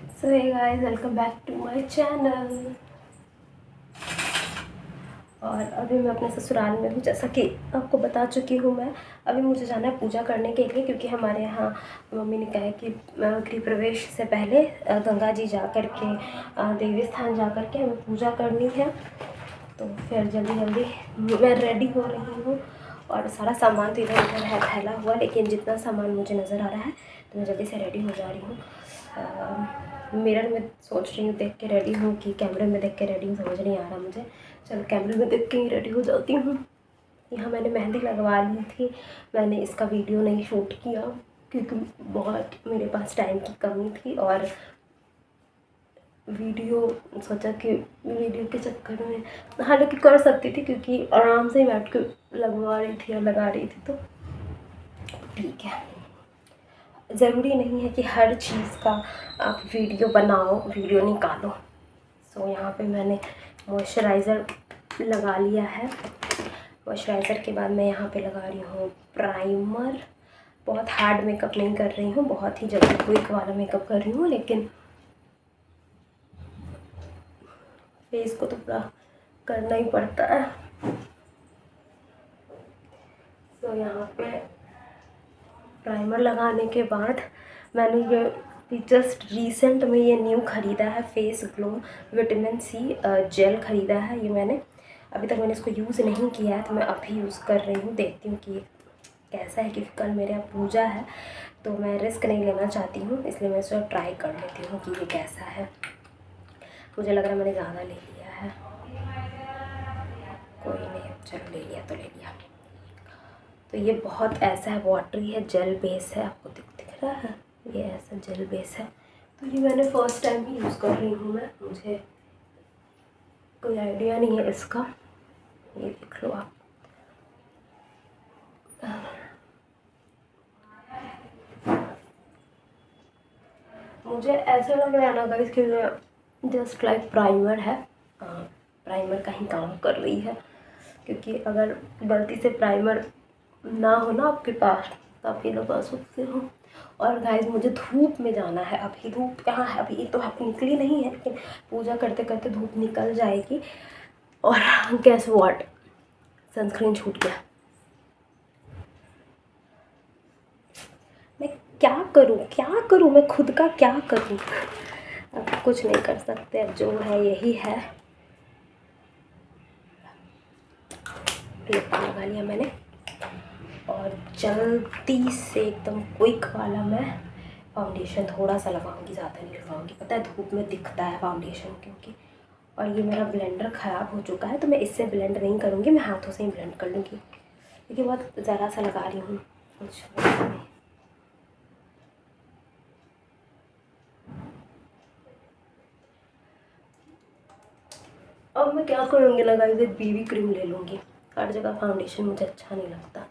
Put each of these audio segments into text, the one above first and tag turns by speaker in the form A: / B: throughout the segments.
A: So hey guys, welcome back to my channel. और अभी मैं अपने ससुराल में हूँ, जैसा कि आपको बता चुकी हूँ। मैं अभी मुझे जाना है पूजा करने के लिए, क्योंकि हमारे यहाँ मम्मी ने कहा है कि गृह प्रवेश से पहले गंगा जी जा कर के देवी स्थान जा कर के हमें पूजा करनी है। तो फिर जल्दी जल्दी मैं रेडी हो रही हूँ और सारा सामान तो इधर उधर है फैला हुआ, लेकिन जितना सामान मुझे नज़र आ रहा है तो मैं जल्दी से रेडी हो जा रही हूँ। मिरर में सोच रही हूँ देख के रेडी हूँ कि कैमरे में देख के रेडी हूँ, समझ नहीं आ रहा मुझे। चलो कैमरे में देख के ही रेडी हो जाती हूँ। यहाँ मैंने मेहंदी लगवा ली थी। मैंने इसका वीडियो नहीं शूट किया क्योंकि बहुत मेरे पास टाइम की कमी थी, और वीडियो सोचा कि वीडियो के चक्कर में हालांकि कर सकती थी, क्योंकि आराम से बैठ के लगवा रही थी और लगा रही थी, तो ठीक है। ज़रूरी नहीं है कि हर चीज़ का आप वीडियो बनाओ, वीडियो निकालो। सो यहाँ पे मैंने मॉइस्चराइज़र लगा लिया है। मॉइस्चराइज़र के बाद मैं यहाँ पे लगा रही हूँ प्राइमर। बहुत हार्ड मेकअप नहीं कर रही हूँ, बहुत ही जल्दी क्विक वाला मेकअप कर रही हूँ, लेकिन फेस को तो पूरा करना ही पड़ता है। तो यहाँ पे प्राइमर लगाने के बाद मैंने ये जस्ट रिसेंट में ये न्यू ख़रीदा है, face glow vitamin C gel ख़रीदा है। ये मैंने अभी तक इसको यूज़ नहीं किया है, तो मैं अभी यूज़ कर रही हूँ। देखती हूँ कि कैसा है, क्योंकि कल मेरे यहाँ पूजा है तो मैं रिस्क नहीं लेना चाहती हूँ, इसलिए मैं इसे ट्राई कर लेती हूँ कि ये कैसा है। मुझे लग रहा है मैंने ज़्यादा ले लिया है, कोई नहीं, चलो ले लिया तो ले लिया। तो ये बहुत ऐसा है, वाटरी है, जेल बेस है, आपको दिख रहा है, ये ऐसा जेल बेस है। तो ये मैंने फ़र्स्ट टाइम ही यूज़ कर रही हूँ मैं, मुझे कोई आइडिया नहीं है इसका। ये देख लो आप। मुझे ऐसा लग रहा है ना गाइस कि जस्ट लाइक प्राइमर है, प्राइमर का ही काम कर रही है। क्योंकि अगर गलती से प्राइमर ना हो ना आपके पास तो आप ये लगा सकते हो। और गाइस मुझे धूप में जाना है, अभी धूप कहाँ है, अभी तो निकली नहीं है, लेकिन पूजा करते करते धूप निकल जाएगी। और गैस व्हाट, सनस्क्रीन छूट गया। मैं क्या करूँ, मैं खुद का क्या करूँ। अब कुछ नहीं कर सकते, अब जो है यही है। लिप लगा लिया मैंने, और जल्दी से एकदम क्विक वाला मैं फाउंडेशन थोड़ा सा लगाऊंगी, ज़्यादा नहीं लगाऊंगी। पता है धूप में दिखता है फाउंडेशन, क्योंकि और ये मेरा ब्लेंडर ख़राब हो चुका है, तो मैं इससे ब्लेंड नहीं करूँगी, मैं हाथों से ही ब्लेंड कर लूँगी, क्योंकि बहुत ज़रा सा लगा रही हूँ कुछ नहीं। अब मैं क्या करूँगी ना गाइस, एक बीबी क्रीम ले लूँगी। हर जगह फाउंडेशन मुझे अच्छा नहीं लगता।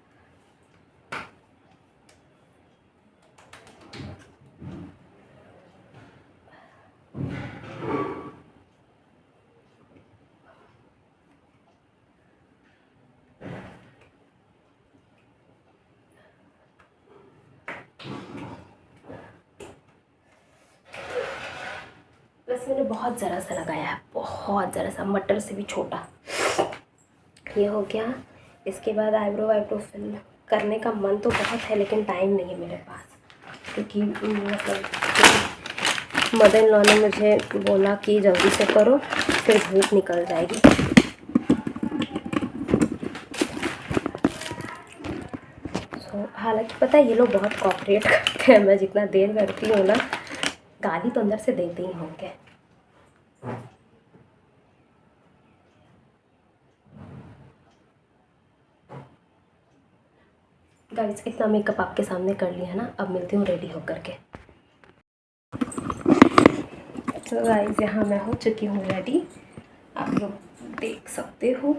A: वैसे मैंने बहुत ज़रा सा लगाया है, बहुत ज़रा सा, मटर से भी छोटा। ये हो गया। इसके बाद आईब्रो फिल करने का मन तो बहुत है, लेकिन टाइम नहीं है मेरे पास, क्योंकि मतलब मदर इन लॉ ने मुझे बोला कि जल्दी से करो, फिर धूप निकल जाएगी। हालांकि पता है ये लोग बहुत कॉपरेट करते हैं, मैं जितना देर करती हूँ ना, गाली तो अंदर से देते ही होंगे। गाइस इतना मेकअप आपके सामने कर लिया है ना, अब मिलती हूँ रेडी होकर के। तो गाइस यहाँ मैं हो चुकी हूँ रेडी, आप लोग देख सकते हो।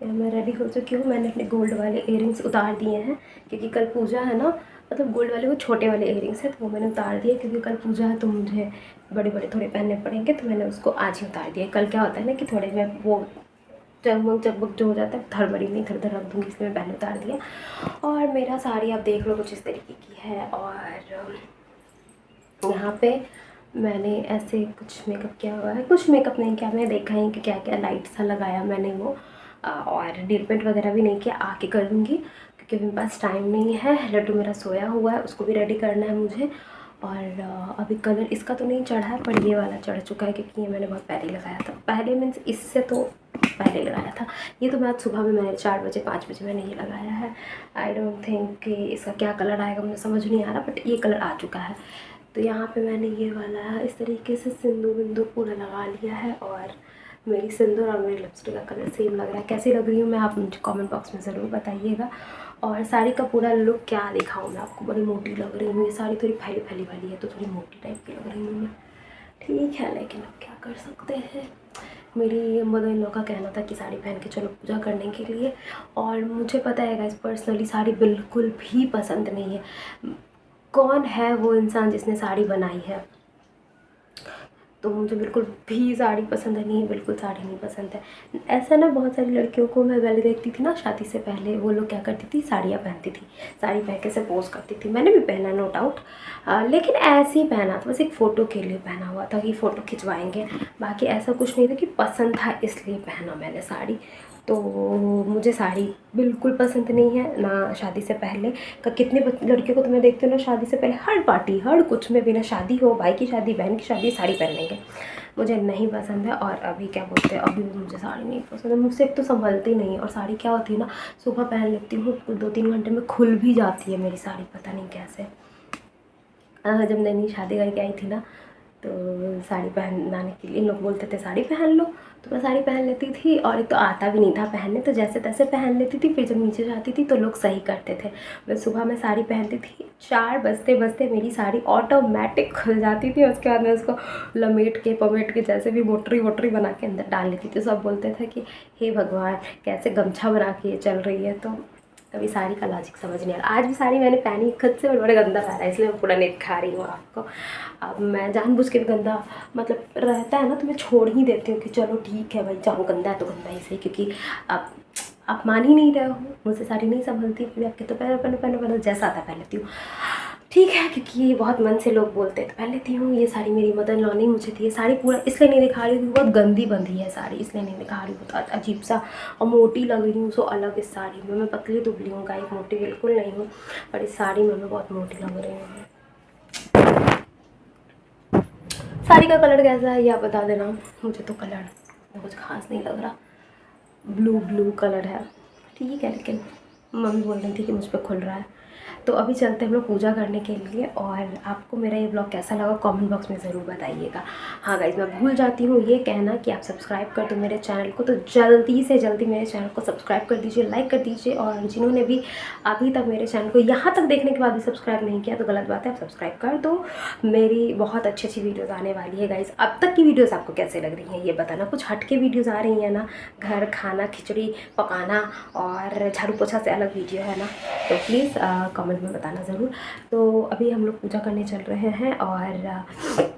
A: मैं रेडी हो चुकी हूँ। मैंने अपने गोल्ड वाले इयररिंग्स उतार दिए हैं, क्योंकि कल पूजा है ना, मतलब गोल्ड वाले वो छोटे वाले इयररिंग्स हैं, तो वो मैंने उतार दिए, क्योंकि कल पूजा है तो मुझे बड़े बड़े थोड़े पहनने पड़ेंगे, तो मैंने उसको आज ही उतार दिया। कल क्या होता है ना कि थोड़े में वो चकमक चकमक जो हो जाता है, धड़बड़ी में इधर उधर रख दूँगी, इसलिए मैं पहले उतार दिया। और मेरा साड़ी आप देख लो कुछ इस तरीके की है, और यहाँ पे मैंने ऐसे कुछ मेकअप किया हुआ है, कुछ मेकअप नहीं किया, मैंने देखा है कि क्या क्या लाइट सा लगाया मैंने वो, और नील पेंट वगैरह भी नहीं किया, आके कर लूँगी क्योंकि मेरे पास टाइम नहीं है। लड्डू मेरा सोया हुआ है, उसको भी रेडी करना है मुझे। और अभी कलर इसका तो नहीं चढ़ा है, पर ये वाला चढ़ चुका है क्योंकि ये मैंने बहुत पहले लगाया था। पहले मीन्स इससे तो पहले लगाया था। ये तो मैं आज सुबह में मैंने 4 बजे 5 बजे मैंने ये लगाया है। आई डोंट थिंक कि इसका क्या कलर आएगा, मुझे समझ नहीं आ रहा, बट ये कलर आ चुका है। तो यहाँ पे मैंने ये वाला इस तरीके से सिंदूर विंदूर पूरा लगा लिया है, और मेरी सिंदूर और मेरी लिपस्टिक का कलर सेम लग रहा है। कैसी लग रही हूँ मैं, आप मुझे कमेंट बॉक्स में ज़रूर बताइएगा। और साड़ी का पूरा लुक क्या दिखाऊँ मैं आपको, बड़ी मोटी लग रही हूँ। ये साड़ी थोड़ी फैली फैली वाली है तो थोड़ी मोटी टाइप की लग रही हूँ मैं, ठीक है, लेकिन अब क्या कर सकते हैं। मेरी मदर इन लॉ का कहना था कि साड़ी पहन के चलो पूजा करने के लिए, और मुझे पता है गाइस पर्सनली साड़ी बिल्कुल भी पसंद नहीं है। कौन है वो इंसान जिसने साड़ी बनाई है, तो मुझे बिल्कुल भी साड़ी पसंद नहीं है, बिल्कुल साड़ी नहीं पसंद है। ऐसा ना बहुत सारी लड़कियों को मैं पहले देखती थी ना, शादी से पहले वो लोग क्या करती थी, साड़ियाँ पहनती थी, साड़ी पहन के से पोज करती थी। मैंने भी पहना नो डाउट, लेकिन ऐसे ही पहना था, बस एक फ़ोटो के लिए पहना हुआ था कि फ़ोटो खिंचवाएंगे, बाकी ऐसा कुछ नहीं था कि पसंद था इसलिए पहना मैंने साड़ी। तो मुझे साड़ी बिल्कुल पसंद नहीं है, ना शादी से पहले का। कितनी लड़कियों को तो मैं देखती हूँ ना, शादी से पहले हर पार्टी हर कुछ में, बिना शादी हो, भाई की शादी बहन की शादी, साड़ी पहन लेंगे। मुझे नहीं पसंद है। और अभी क्या बोलते हैं, अभी भी मुझे साड़ी नहीं पसंद है, मुझसे एक तो संभलती नहीं है, और साड़ी क्या होती है ना, सुबह पहन लेती हूँ 2-3 घंटे में खुल भी जाती है मेरी साड़ी, पता नहीं कैसे। जब नई शादी करके आई थी ना, तो साड़ी पहनाने के लिए इन लोग बोलते थे साड़ी पहन लो, तो मैं साड़ी पहन लेती थी, और एक तो आता भी नहीं था पहनने, तो जैसे तैसे पहन लेती थी। फिर जब नीचे जाती थी तो लोग सही करते थे। मैं सुबह में साड़ी पहनती थी, 4 बजते बजते मेरी साड़ी ऑटोमेटिक खुल जाती थी। उसके बाद मैं उसको लपेट के पमेट के जैसे भी मोटरी वोटरी बना के अंदर डाल लेती थी। सब बोलते थे कि हे भगवान, कैसे गमछा बना के चल रही है। तो कभी साड़ी का लॉजिक समझ नहीं आ रहा। आज भी साड़ी मैंने पहनी खुद से, बड़ा गंदा आ रहा है, इसलिए मैं पूरा नहीं दिखा रही हूँ आपको। अब मैं जानबूझ के भी गंदा मतलब रहता है ना, तो मैं छोड़ ही देती हूँ कि चलो ठीक है भाई, जाओ गंदा है तो गंदा ही सही, क्योंकि आप मान ही नहीं रहे हो, मुझसे साड़ी नहीं संभलती। फिर आपके तो पहले पहले पहले पहले जैसा आता पहन लेती हूँ, ठीक है, क्योंकि बहुत मन से लोग बोलते हैं तो पहन लेती हूँ। ये साड़ी मेरी मदर इन लॉ ने मुझे दी है। साड़ी पूरा इसलिए नहीं दिखा रही हूँ, बहुत गंदी बंधी है साड़ी, इसलिए नहीं दिखा रही हूँ, बहुत अजीब सा और मोटी लग रही हूँ। सो अलग इस साड़ी में, मैं पतली दुबली हूँ गाइस, मोटी बिल्कुल नहीं हूँ, पर इस साड़ी में मैं बहुत मोटी लग रही हूँ। साड़ी का कलर कैसा है ये आप बता देना। मुझे तो कलर कुछ खास नहीं लग रहा, ब्लू ब्लू कलर है, ठीक है, लेकिन मम्मी बोल रही थी कि मुझ पर खुल रहा है। तो अभी चलते हम लोग पूजा करने के लिए। और आपको मेरा ये ब्लॉग कैसा लगा कमेंट बॉक्स में ज़रूर बताइएगा। हाँ गाइज, मैं भूल जाती हूँ ये कहना कि आप सब्सक्राइब कर दो मेरे चैनल को, तो जल्दी से जल्दी मेरे चैनल को सब्सक्राइब कर दीजिए, लाइक कर दीजिए। और जिन्होंने भी अभी तक मेरे चैनल को यहाँ तक देखने के बाद भी सब्सक्राइब नहीं किया तो गलत बात है, आप सब्सक्राइब कर दो। मेरी बहुत अच्छी अच्छी वीडियोज़ आने वाली है गाइज। अब तक की वीडियोज़ आपको कैसे लग रही हैं ये बताना, कुछ हट के वीडियोज़ आ रही हैं ना, घर खाना खिचड़ी पकाना और झाड़ू पोछा से अलग वीडियो है ना, तो प्लीज़ कमेंट में बताना ज़रूर। तो अभी हम लोग पूजा करने चल रहे हैं, और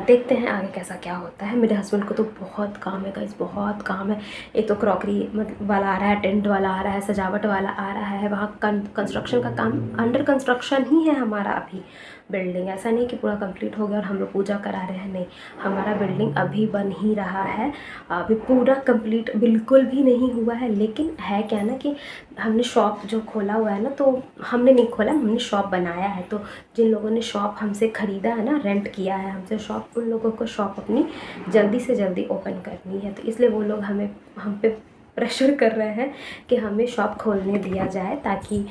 A: देखते हैं आगे कैसा क्या होता है। मेरे हस्बैंड को तो बहुत काम है गाइस, बहुत काम है। एक तो क्रॉकरी मतलब वाला आ रहा है, टेंट वाला आ रहा है, सजावट वाला आ रहा है, वहाँ कंस्ट्रक्शन का काम, अंडर कंस्ट्रक्शन ही है हमारा अभी बिल्डिंग। ऐसा नहीं कि पूरा कंप्लीट हो गया और हम लोग पूजा करा रहे हैं, नहीं, हमारा बिल्डिंग अभी बन ही रहा है, अभी पूरा कंप्लीट बिल्कुल भी नहीं हुआ है। लेकिन है क्या ना कि हमने शॉप जो खोला हुआ है ना, तो हमने नहीं खोला, हमने शॉप बनाया है। तो जिन लोगों ने शॉप हमसे ख़रीदा है ना, रेंट किया है हमसे शॉप, उन लोगों को शॉप अपनी जल्दी से जल्दी ओपन करनी है। तो इसलिए वो लोग हम पे प्रेशर कर रहे हैं कि हमें शॉप खोलने दिया जाए, ताकि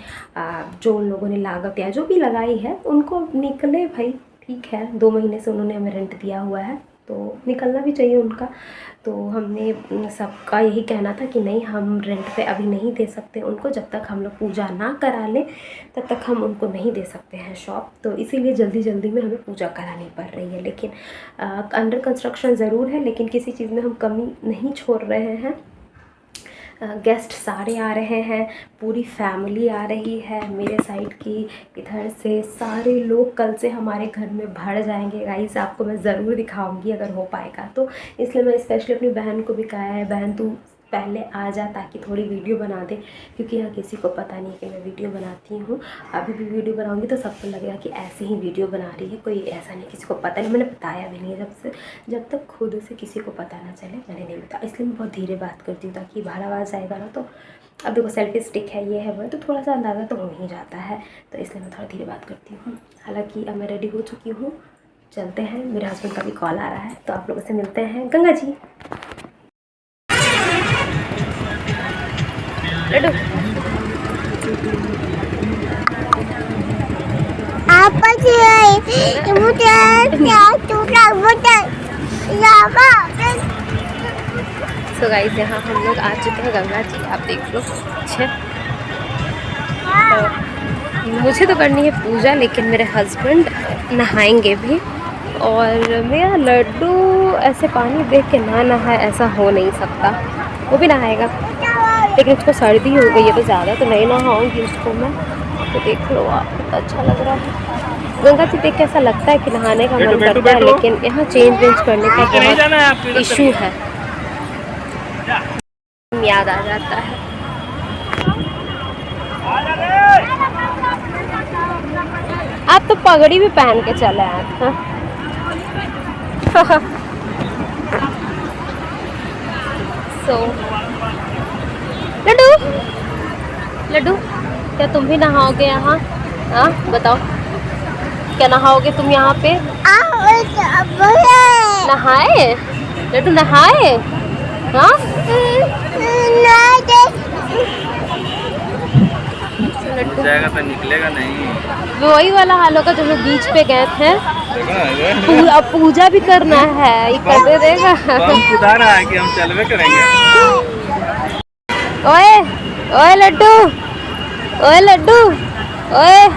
A: जो उन लोगों ने लागत या जो भी लगाई है उनको निकले भाई। ठीक है, 2 महीने से उन्होंने हमें रेंट दिया हुआ है तो निकलना भी चाहिए उनका। तो हमने सबका यही कहना था कि नहीं, हम रेंट पे अभी नहीं दे सकते उनको, जब तक हम लोग पूजा ना करा लें तब तक हम उनको नहीं दे सकते हैं शॉप। तो इसीलिए जल्दी जल्दी में हमें पूजा करानी पड़ रही है। लेकिन अंडर कंस्ट्रक्शन ज़रूर है, लेकिन किसी चीज़ में हम कमी नहीं छोड़ रहे हैं। गेस्ट सारे आ रहे हैं, पूरी फैमिली आ रही है मेरे साइड की, इधर से सारे लोग कल से हमारे घर में भर जाएंगे गाइस। आपको मैं ज़रूर दिखाऊंगी अगर हो पाएगा तो, इसलिए मैं स्पेशली अपनी बहन को भी कहा है, बहन तू पहले आ जा ताकि थोड़ी वीडियो बना दे, क्योंकि यहाँ किसी को पता नहीं कि मैं वीडियो बनाती हूँ। अभी भी वीडियो बनाऊँगी तो सबको लगेगा कि ऐसे ही वीडियो बना रही है, कोई ऐसा नहीं, किसी को पता नहीं। मैंने बताया भी नहीं है, जब तक खुद से किसी को पता ना चले मैंने नहीं बताया। इसलिए मैं बहुत धीरे बात करती हूँ ताकि बाहर आवाज़ आएगा ना तो अब देखो सेल्फी स्टिक है, ये है वो है, तो थोड़ा सा अंदाज़ा तो हो ही जाता है, तो इसलिए मैं थोड़ा धीरे बात करती हूँ। हालाँकि अब मैं रेडी हो चुकी हूँ, चलते हैं। मेरे हस्बैंड का भी कॉल आ रहा है तो आप लोगों से मिलते हैं। गंगा जी सो गाइस यहाँ हम लोग आ चुके हैं गंगा जी, आप देख लो पीछे। तो मुझे तो करनी है पूजा, लेकिन मेरे हस्बैंड नहाएंगे भी। और मेरा लड्डू ऐसे पानी देख के ना नहाए ऐसा हो नहीं सकता, वो भी नहाएगा, लेकिन उसको सर्दी हो गई है तो ज़्यादा तो नहीं नहाऊंगी उसको मैं। तो देख लो आप, कितना अच्छा लग रहा है। गंगा जी देख के ऐसा लगता है कि नहाने का मन करता है, लेकिन यहाँ चेंज वेंज करने का बहुत इशू है, याद आ जाता है। आप तो पगड़ी भी पहन के चले आए हैं। सो लड्डू लड्डू, क्या तुम भी नहाओगे यहाँ? हाँ बताओ, क्या नहाओगे तुम यहाँ पे? नहाए लड्डू, नहाए? हाँ लड्डू
B: जाएगा तो निकलेगा नहीं,
A: वही वाला हाल होगा जो लोग बीच पे गए थे। अब पूजा भी करना है, ये कर दे देगा।
B: हम खुदा रहा है कि हम चलवे करेंगे।
A: ओए ओए लड्डू, ओए लड्डू, ओए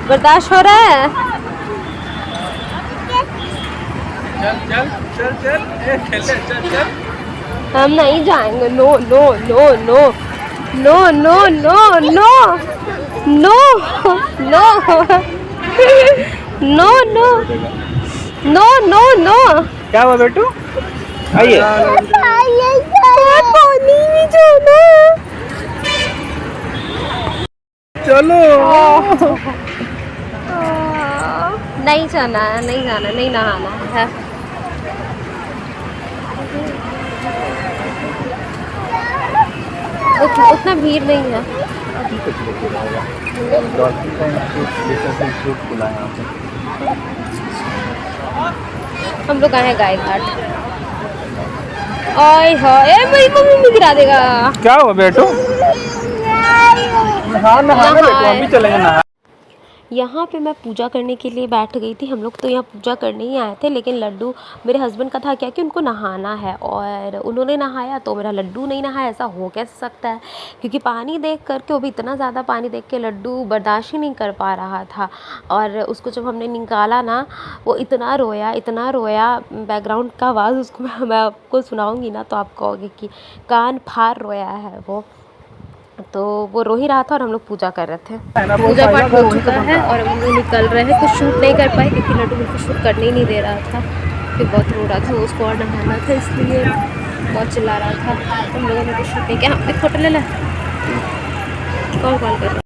A: बर्दाश्त हो रहा है?
B: चल चल चल चल चल चल चल।
A: हम नहीं जाएंगे। No no no no no no no no no no no no no no.
B: क्या हुआ बेटू? आइए।
A: पानी में जाना।
B: चलो।
A: नहीं जाना है, नहीं जाना, नहीं नहाना है। उतना भीड़ नहीं है। हम लोग आए हैं गाय घाट। ओए होए, मेरी मम्मी भी गिरा देगा।
B: क्या हुआ बेटू? हाँ नहाने बेटू, हम भी चलेंगे नहा।
A: यहाँ पे मैं पूजा करने के लिए बैठ गई थी। हम लोग तो यहाँ पूजा करने ही आए थे, लेकिन लड्डू मेरे हस्बैंड का था क्या कि उनको नहाना है, और उन्होंने नहाया तो मेरा लड्डू नहीं नहाया। ऐसा हो कैसे सकता है? क्योंकि पानी देख करके, वो भी इतना ज़्यादा पानी देख के लड्डू बर्दाश्त ही नहीं कर पा रहा था। और उसको जब हमने निकाला ना, वो इतना रोया, बैकग्राउंड का आवाज़ उसको मैं आपको सुनाऊँगी ना तो आप कहोगे कि कान फाड़ रोया है वो। तो वो रो ही रहा था और हम लोग पूजा कर रहे थे। पूजा पाठ हो चुका है और हम लोग निकल रहे हैं। कुछ शूट नहीं कर पाए क्योंकि लड्डू बिल्कुल शूट करने ही नहीं दे रहा था, फिर बहुत रो रहा था, उसको और नहाना था, इसलिए बहुत चिल्ला रहा था। हम लोगों ने कुछ शूट नहीं किया। हाँ फोटो ले ला, कॉल कर